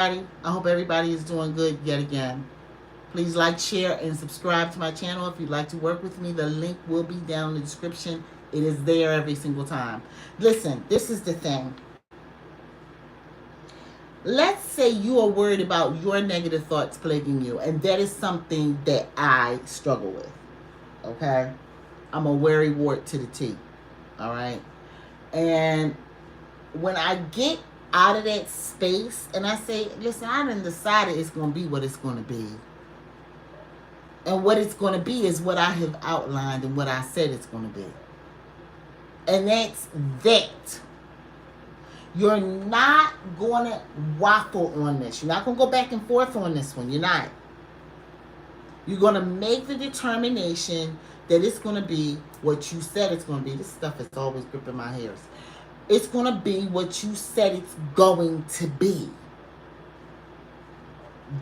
I hope everybody is doing good yet again. Please like, share, and subscribe to my channel. If you'd like to work with me, the link will be down in the description. It is there every single time. Listen, this is the thing. Let's say you are worried about your negative thoughts plaguing you, and that is something that I struggle with. Okay? I'm a worry wart to the T. All right? And when I get out of that space and I say, listen, I done decided it's going to be what it's going to be. And what it's going to be is what I have outlined and what I said it's going to be. And that's that. You're not going to waffle on this. You're not going to go back and forth on this one. You're not. You're going to make the determination that it's going to be what you said it's going to be. This stuff is always gripping my hairs. It's going to be what you said it's going to be.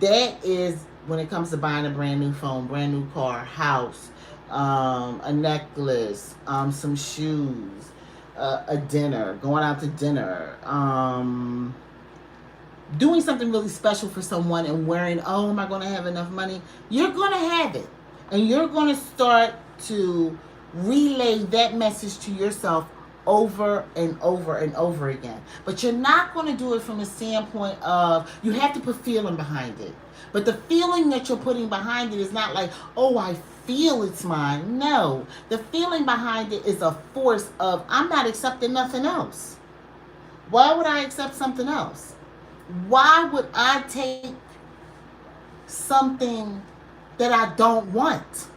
That is when it comes to buying a brand new phone, brand new car, house, a necklace, some shoes, a dinner, going out to dinner, doing something really special for someone and wearing, oh, am I going to have enough money? You're going to have it. And you're going to start to relay that message to yourself over and over and over again. But you're not going to do it from a standpoint of, you have to put feeling behind it. But the feeling that you're putting behind it is not like, oh, I feel it's mine. No. The feeling behind it is a force of, I'm not accepting nothing else. Why would I accept something else? Why would I take something that I don't want?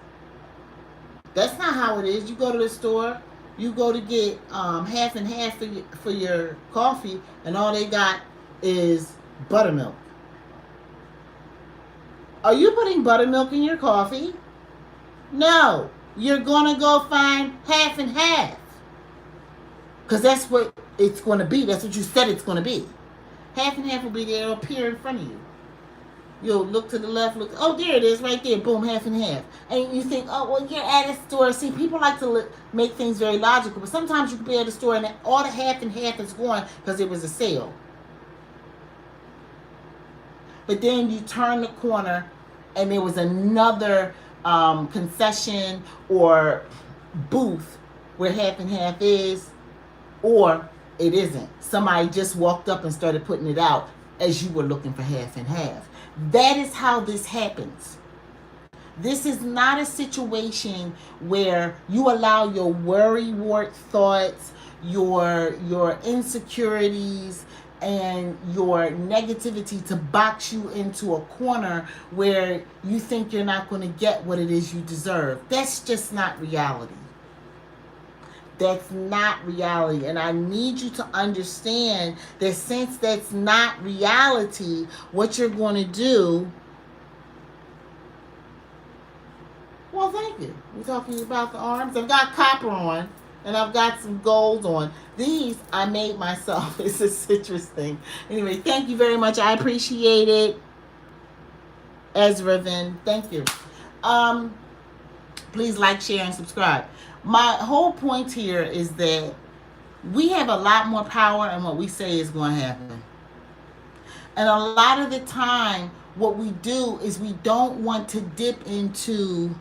That's not how it is. You go to the store, you go to get half and half for your coffee, and all they got is buttermilk. Are you putting buttermilk in your coffee? No. You're going to go find half and half. Because that's what it's going to be. That's what you said it's going to be. Half and half will be there, it'll appear in front of you. You'll look to the left, look, oh, there it is, right there, boom, half and half. And you think, oh, well, you're at a store. See, people like to make things very logical, but sometimes you can be at a store and all the half and half is gone because it was a sale. But then you turn the corner and there was another concession or booth where half and half is, or it isn't. Somebody just walked up and started putting it out as you were looking for half and half. That is how this happens. This is not a situation where you allow your worry wart thoughts, your insecurities, and your negativity to box you into a corner where you think you're not going to get what it is you deserve. That's just not reality. That's not reality. And I need you to understand that since that's not reality, what you're going to do... Well, thank you. We're talking about the arms. I've got copper on, and I've got some gold on. These I made myself. It's a citrus thing. Anyway, thank you very much. I appreciate it. Ezra Vin, thank you. Please like, share, and subscribe. My whole point here is that we have a lot more power in what we say is going to happen. And a lot of the time, what we do is we don't want to dip into...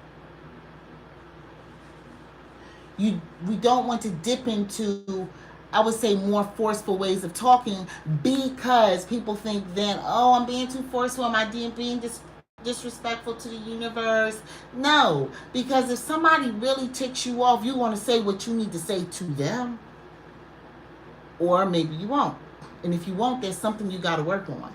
we don't want to dip into, I would say, more forceful ways of talking, because people think then, oh, I'm being too forceful, am I being disrespectful to the universe? No, because if somebody really ticks you off, you want to say what you need to say to them, or maybe you won't. And if you won't, there's something you got to work on.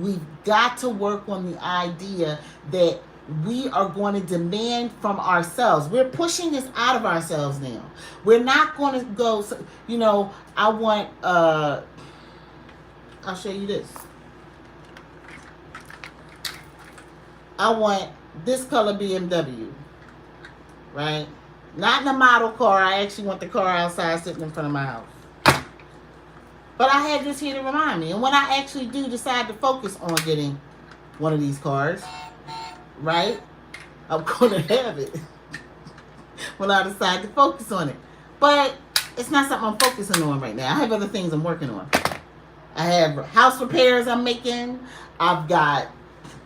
We've got to work on the idea that we are going to demand from ourselves. We're pushing this out of ourselves now. We're not going to go, you know, I want, I'll show you this. I want this color BMW, right? Not in a model car. I actually want the car outside sitting in front of my house. But I had this here to remind me. And when I actually do decide to focus on getting one of these cars, right, I'm going to have it when I decide to focus on it. But it's not something I'm focusing on right now. I have other things I'm working on. I have house repairs I'm making. I've got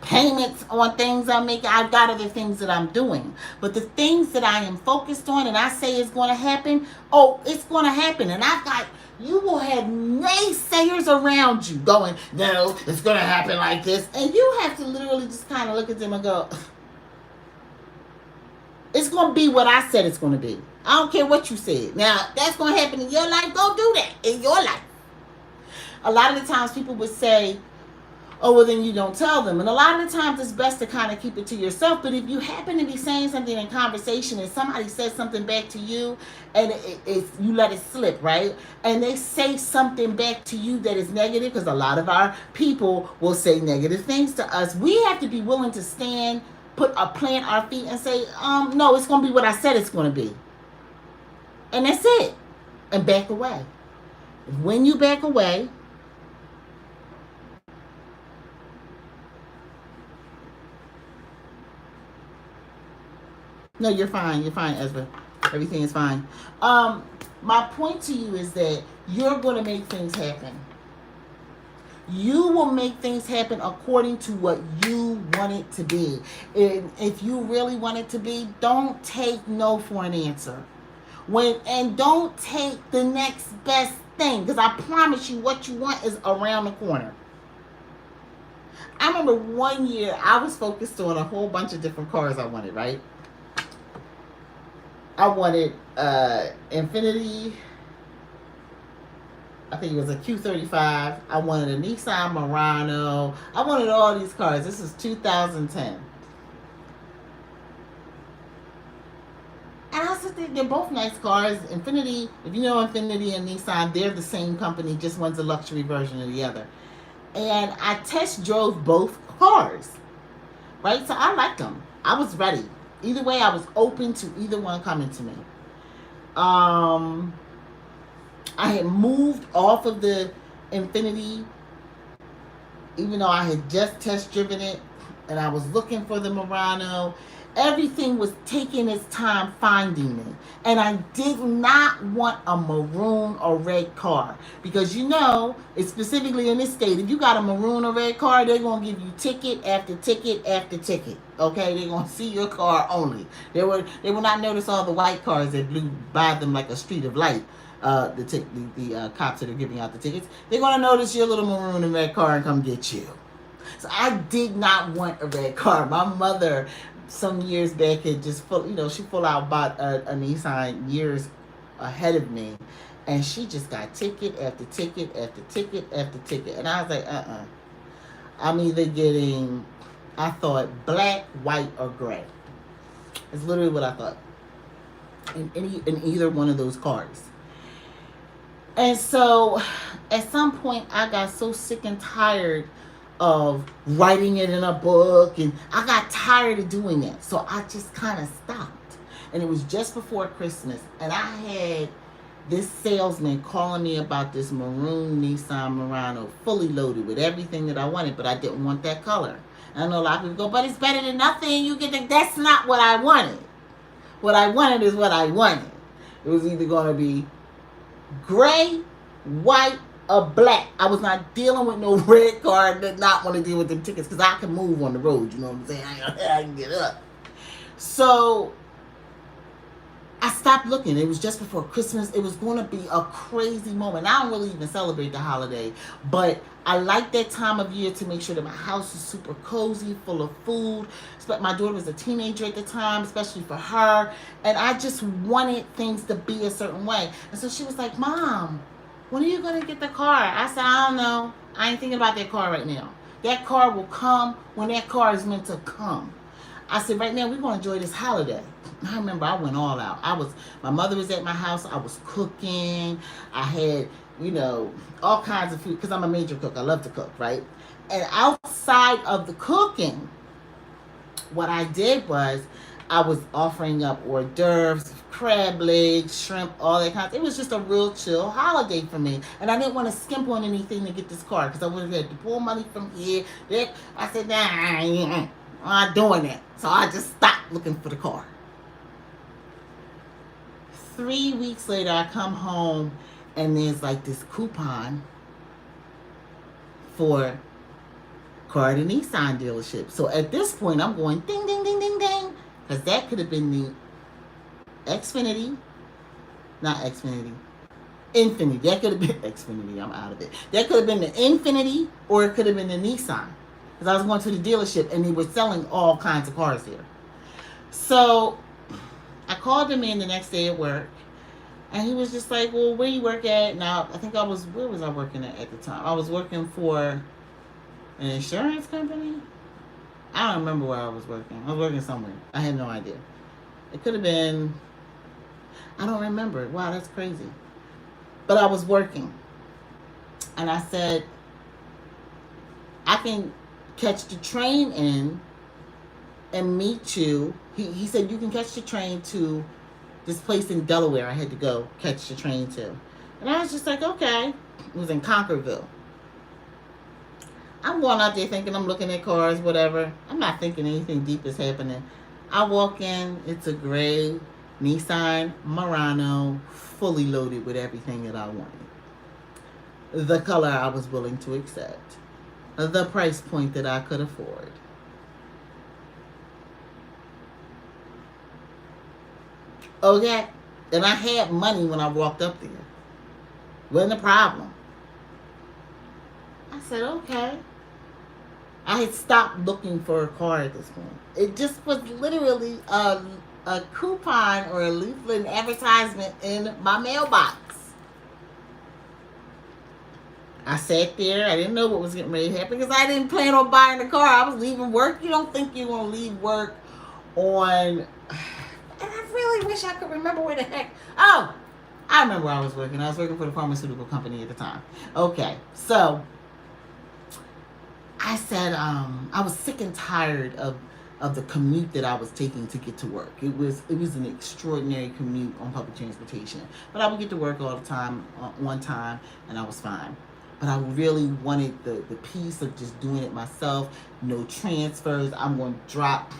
payments on things I'm making. I've got other things that I'm doing. But the things that I am focused on and I say is going to happen, oh, it's going to happen. And I've got, you will have naysayers around you going, no, it's going to happen like this. And you have to literally just kind of look at them and go, it's going to be what I said it's going to be. I don't care what you said. Now, that's going to happen in your life. Go do that in your life. A lot of the times people would say, oh, well, then you don't tell them. And a lot of the times it's best to kind of keep it to yourself. But if you happen to be saying something in conversation and somebody says something back to you and you let it slip, right? And they say something back to you that is negative, because a lot of our people will say negative things to us. We have to be willing to stand, plant our feet and say, no, it's going to be what I said it's going to be. And that's it. And back away. When you back away, no, you're fine. You're fine, Ezra. Everything is fine. My point to you is that you're going to make things happen. You will make things happen according to what you want it to be. And if you really want it to be, don't take no for an answer. And don't take the next best thing, because I promise you what you want is around the corner. I remember one year I was focused on a whole bunch of different cars I wanted, right? I wanted Infiniti. I think it was a Q35. I wanted a Nissan Murano. I wanted all these cars. This is 2010. And I was thinking, they're both nice cars. Infiniti, if you know Infiniti and Nissan, they're the same company, just one's a luxury version of the other. And I test drove both cars, right? So I liked them. I was ready. Either way, I was open to either one coming to me. I had moved off of the Infiniti, even though I had just test driven it, and I was looking for the Murano. Everything was taking its time finding me. And I did not want a maroon or red car. Because you know, it's specifically in this state, if you got a maroon or red car, they're going to give you ticket after ticket after ticket. Okay? They're going to see your car only. They will not notice all the white cars that blew by them like a street of light. The cops that are giving out the tickets. They're going to notice your little maroon and red car and come get you. So I did not want a red car. My mother, some years back, had just she full out bought a Nissan years ahead of me, and she just got ticket after ticket after ticket after ticket, and I was like, I'm either getting, I thought, black, white, or gray. It's literally what I thought in either one of those cars. And so at some point I got so sick and tired of writing it in a book, and I got tired of doing that, so I just kind of stopped. And it was just before Christmas, and I had this salesman calling me about this maroon Nissan Murano, fully loaded with everything that I wanted, but I didn't want that color. And I know a lot of people go, but it's better than nothing. You get that. That's not what I wanted. What I wanted is what I wanted. It was either going to be gray, white, a black. I was not dealing with no red car. I did not want to deal with them tickets, because I can move on the road. You know what I'm saying? I can get up. So I stopped looking. It was just before Christmas. It was going to be a crazy moment. I don't really even celebrate the holiday, but I like that time of year to make sure that my house is super cozy, full of food. But my daughter was a teenager at the time, especially for her, and I just wanted things to be a certain way. And so she was like, Mom, when are you going to get the car? I said, I don't know. I ain't thinking about that car right now. That car will come when that car is meant to come. I said, right now, we're going to enjoy this holiday. I remember I went all out. My mother was at my house. I was cooking. I had, all kinds of food, because I'm a major cook. I love to cook, right? And outside of the cooking, what I did was I was offering up hors d'oeuvres, crab legs, shrimp, all that kind of. It was just a real chill holiday for me, and I didn't want to skimp on anything to get this car, because I would have had to pull money from here. There. I said, nah, I'm not doing that. So I just stopped looking for the car. 3 weeks later, I come home, and there's like this coupon for car to Nissan dealership. So at this point, I'm going ding, ding, ding, ding, ding. Because that could have been the Xfinity. Not Xfinity. Infinity. That could have been Xfinity. I'm out of it. That could have been the Infinity or it could have been the Nissan. Because I was going to the dealership and they were selling all kinds of cars there. So I called him in the next day at work. And he was just like, well, where you work at? Now, I think where was I working at the time? I was working for an insurance company. I don't remember where I was working. I was working somewhere. I had no idea. It could have been, I don't remember. Wow, that's crazy. But I was working. And I said, I can catch the train in and meet you. He said, you can catch the train to this place in Delaware I had to go catch the train to. And I was just like, okay. It was in Conquerville. I'm going out there thinking I'm looking at cars, whatever. I'm not thinking anything deep is happening. I walk in. It's a gray Nissan Murano, fully loaded with everything that I wanted. The color I was willing to accept. The price point that I could afford. Okay? And I had money when I walked up there. Wasn't a problem. I said, okay. I had stopped looking for a car at this point. It just was literally a coupon or a leaflet advertisement in my mailbox. I sat there. I didn't know what was getting ready to happen because I didn't plan on buying a car. I was leaving work. You don't think you're going to leave work on... And I really wish I could remember where the heck... Oh, I remember where I was working. I was working for the pharmaceutical company at the time. Okay, so I said I was sick and tired of the commute that I was taking to get to work. It was an extraordinary commute on public transportation. But I would get to work all the time, on time, and I was fine. But I really wanted the piece of just doing it myself. No transfers. I'm going to drop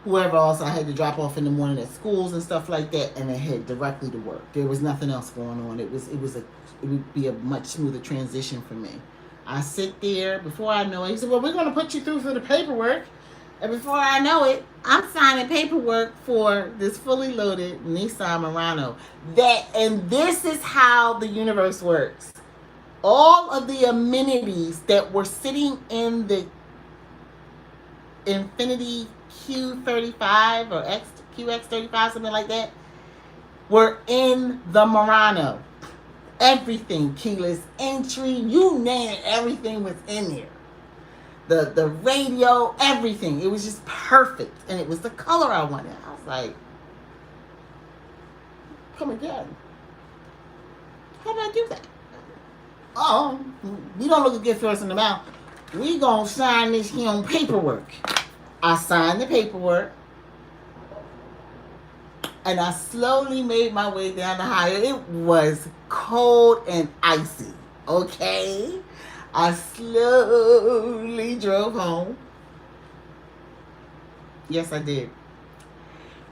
whoever else I had to drop off in the morning at schools and stuff like that, and then head directly to work. There was nothing else going on. It would be a much smoother transition for me. I sit there. Before I know it, he said, well, we're going to put you through for the paperwork. And before I know it, I'm signing paperwork for this fully loaded Nissan Murano. And this is how the universe works. All of the amenities that were sitting in the Infinity Q35 or QX35, something like that, were in the Murano. Everything, keyless entry, you name it, everything was in there. The radio, everything. It was just perfect. And it was the color I wanted. I was like, come again. How do I do that? Oh, you don't look a good first in the mouth. We gonna sign this here on paperwork. I signed the paperwork. And I slowly made my way down the highway. It was cold and icy. Okay? I slowly drove home. Yes, I did.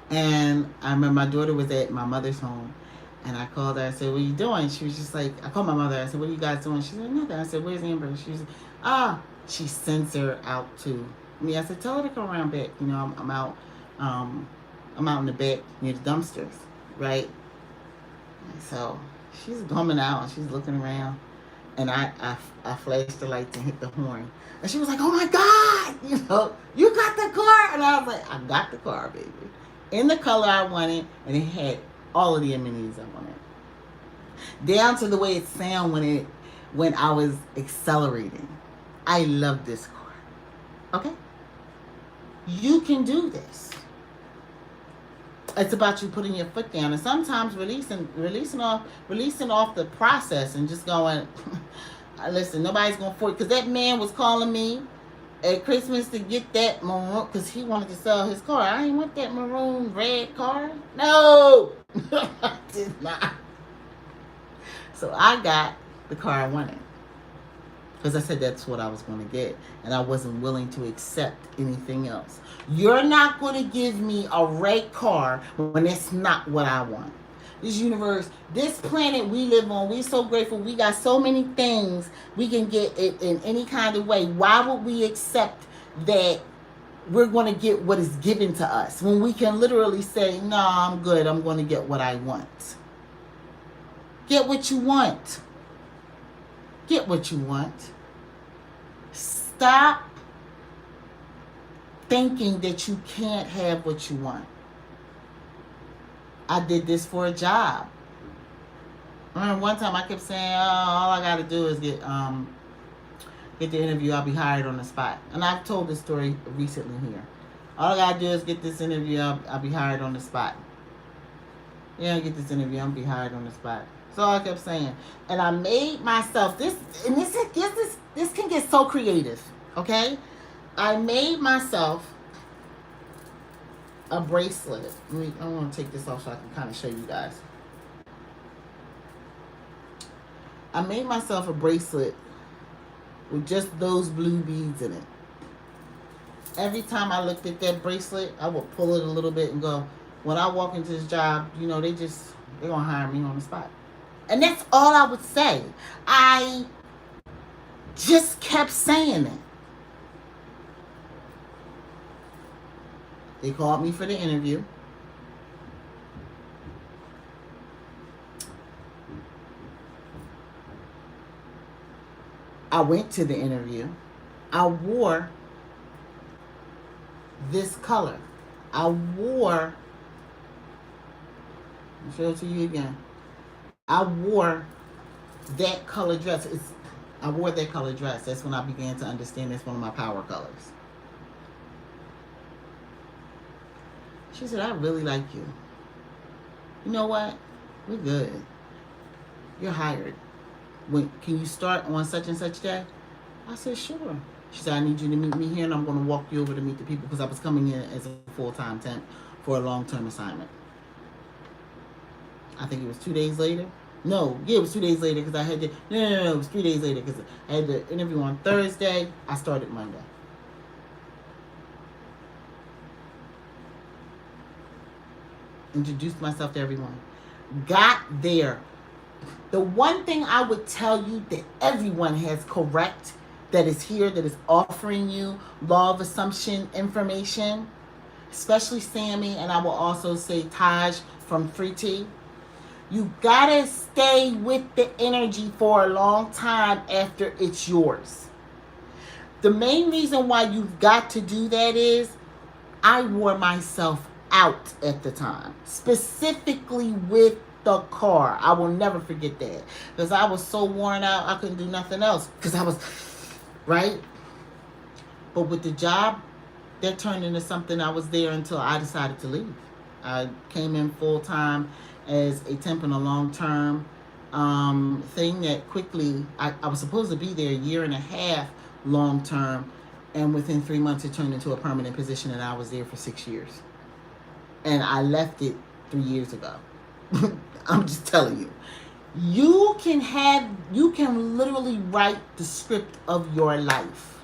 And I remember my daughter was at my mother's home. And I called her. I said, what are you doing? She was just like, I called my mother. I said, what are you guys doing? She said, nothing. I said, where's Amber? She was like, she sends her out to me. I said, tell her to come around back. You know, I'm out. I'm out in the back near the dumpsters, right? And so she's coming out and she's looking around. And I flashed the lights and hit the horn. And she was like, oh my God, you got the car. And I was like, I got the car, baby. In the color I wanted, and it had all of the amenities I wanted. Down to the way it sounded when I was accelerating. I love this car. Okay? You can do this. It's about you putting your foot down and sometimes releasing off the process and just going, listen, nobody's going to force, because that man was calling me at Christmas to get that maroon, because he wanted to sell his car. I didn't want that maroon red car. No, I did not. So I got the car I wanted. Because I said that's what I was going to get. And I wasn't willing to accept anything else. You're not going to give me a red car when it's not what I want. this universe, this planet we live on, we're so grateful. We got so many things we can get it in any kind of way. Why would we accept that we're going to get what is given to us when we can literally say, no, I'm good. I'm going to get what I want. Get what you want. Get what you want. Stop thinking that you can't have what you want. I did this for a job. I remember one time I kept saying, oh, all I got to do is get the interview. I'll be hired on the spot. And I've told this story recently here. All I got to do is get this interview. I'll be hired on the spot. Yeah, get this interview. I'll be hired on the spot. That's all I kept saying. And I made myself, this can get so creative, okay? I made myself a bracelet. I want to take this off so I can kind of show you guys. I made myself a bracelet with just those blue beads in it. Every time I looked at that bracelet, I would pull it a little bit and go, when I walk into this job, you know, they're going to hire me on the spot. And that's all I would say. I just kept saying it. They called me for the interview. I went to the interview. I wore this color. I'll show it to you again. I wore that color dress. I wore that color dress. That's when I began to understand that's one of my power colors. She said, I really like you. You know what? We're good. You're hired. Can you start on such and such day? I said, sure. She said, I need you to meet me here, and I'm going to walk you over to meet the people, because I was coming in as a full-time temp for a long-term assignment. I think it was 2 days later. No, yeah, it was 2 days later, because I had to, no, it was 3 days later, because I had the interview on Thursday. I started Monday. Introduced myself to everyone. Got there. The one thing I would tell you that everyone has correct, that is here, that is offering you law of assumption information, especially Sammy, and I will also say Taj from Free T. You gotta stay with the energy for a long time after it's yours. The main reason why you've got to do that is I wore myself out at the time, specifically with the car. I will never forget that, because I was so worn out I couldn't do nothing else, because I was right. But with the job, that turned into something. I was there until I decided to leave. I came in full time as a temp in a long term thing that quickly, I was supposed to be there a year and a half long term, and within 3 months it turned into a permanent position, and I was there for 6 years. And I left it 3 years ago. I'm just telling you. You can literally write the script of your life.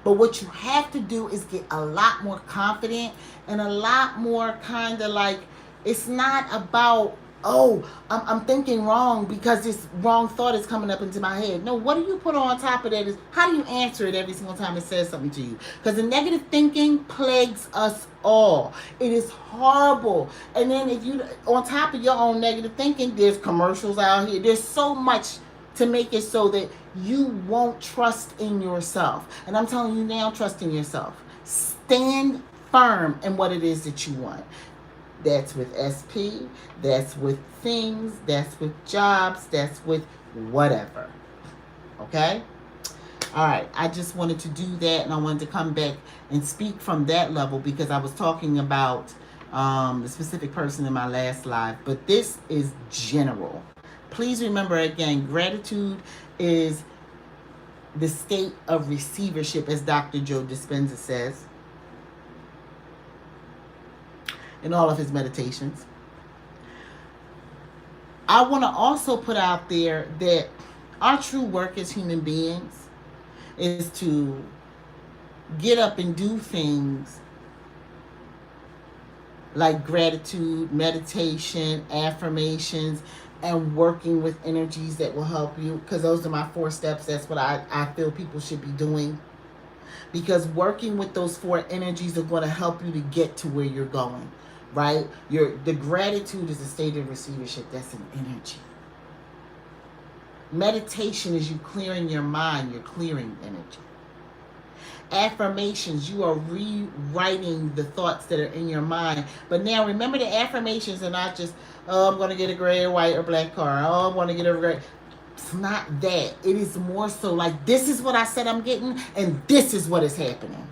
But what you have to do is get a lot more confident and a lot more kind of like, it's not about, oh, I'm thinking wrong because this wrong thought is coming up into my head. No, what do you put on top of that is, how do you answer it every single time it says something to you? Because the negative thinking plagues us all. It is horrible. And then if you, on top of your own negative thinking, there's commercials out here. There's so much to make it so that you won't trust in yourself. And I'm telling you now, trust in yourself. Stand firm in what it is that you want. That's with SP, that's with things, that's with jobs, that's with whatever. Okay? All right, I just wanted to do that, and I wanted to come back and speak from that level, because I was talking about the specific person in my last live, but this is general. Please remember again, gratitude is the state of receivership, as Dr. Joe Dispenza says in all of his meditations. I want to also put out there that our true work as human beings is to get up and do things like gratitude, meditation, affirmations, and working with energies that will help you. Because those are my 4 steps. That's what I feel people should be doing. Because working with those 4 energies are going to help you to get to where you're going, right? The gratitude is a state of receivership. That's an energy. Meditation is you clearing your mind. You're clearing energy. Affirmations, you are rewriting the thoughts that are in your mind. But now remember, the affirmations are not just, oh, I'm going to get a gray or white or black car. Oh, I'm going to get a gray. It's not that. It is more so like, this is what I said I'm getting, and this is what is happening.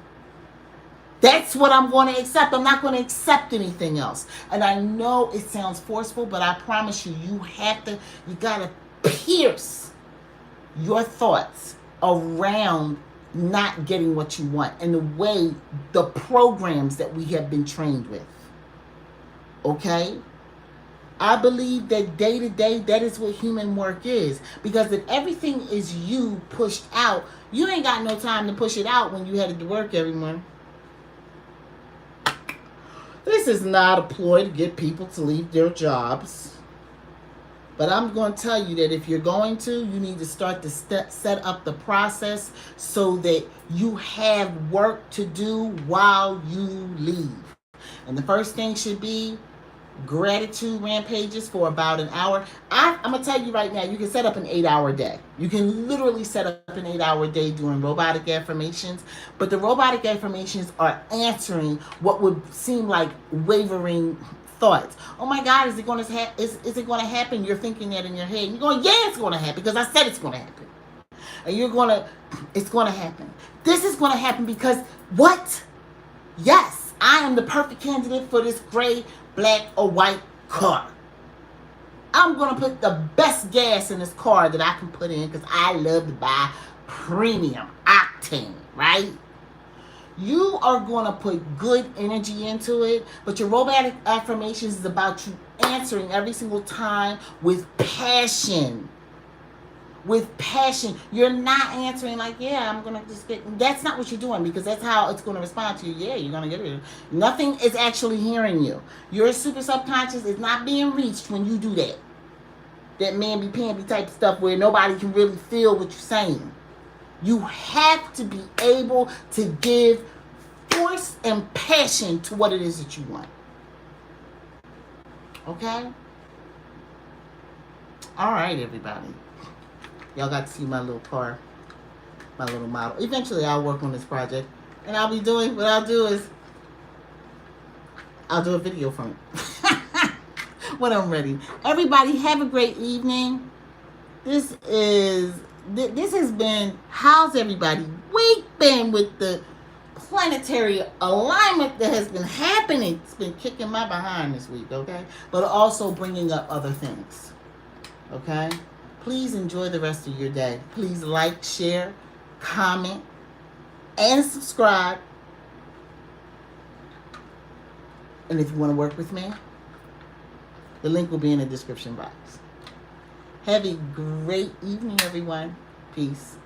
That's what I'm going to accept. I'm not going to accept anything else. And I know it sounds forceful, but I promise you, you got to pierce your thoughts around not getting what you want and the programs that we have been trained with. Okay? I believe that day to day, that is what human work is. Because if everything is you pushed out, you ain't got no time to push it out when you headed to work every morning. This is not a ploy to get people to leave their jobs. But I'm going to tell you that if you're going to, you need to start to set up the process so that you have work to do while you leave. And the first thing should be gratitude rampages for about an hour. I'm going to tell you right now, you can set up an 8-hour day. You can literally set up an 8-hour day doing robotic affirmations. But the robotic affirmations are answering what would seem like wavering thoughts. Oh my God, is it going to happen? You're thinking that in your head. You're going, yeah, it's going to happen because I said it's going to happen. And it's going to happen. This is going to happen because what? Yes, I am the perfect candidate for this gray, black, or white car. I'm going to put the best gas in this car that I can put in because I love to buy premium octane, right? You are going to put good energy into it, but your robotic affirmations is about you answering every single time with passion. With passion. You're not answering like, yeah, I'm going to just get... That's not what you're doing because that's how it's going to respond to you. Yeah, you're going to get it. Nothing is actually hearing you. Your super subconscious is not being reached when you do that. That mamby-pamby type of stuff where nobody can really feel what you're saying. You have to be able to give force and passion to what it is that you want. Okay? All right, everybody. Y'all got to see my little car, my little model. Eventually, I'll work on this project. And what I'll do is, I'll do a video from it. When I'm ready. Everybody, have a great evening. This has been, how's everybody week been with the planetary alignment that has been happening? It's been kicking my behind this week, okay? But also bringing up other things, okay? Please enjoy the rest of your day. Please like, share, comment, and subscribe. And if you want to work with me, the link will be in the description box. Have a great evening, everyone. Peace.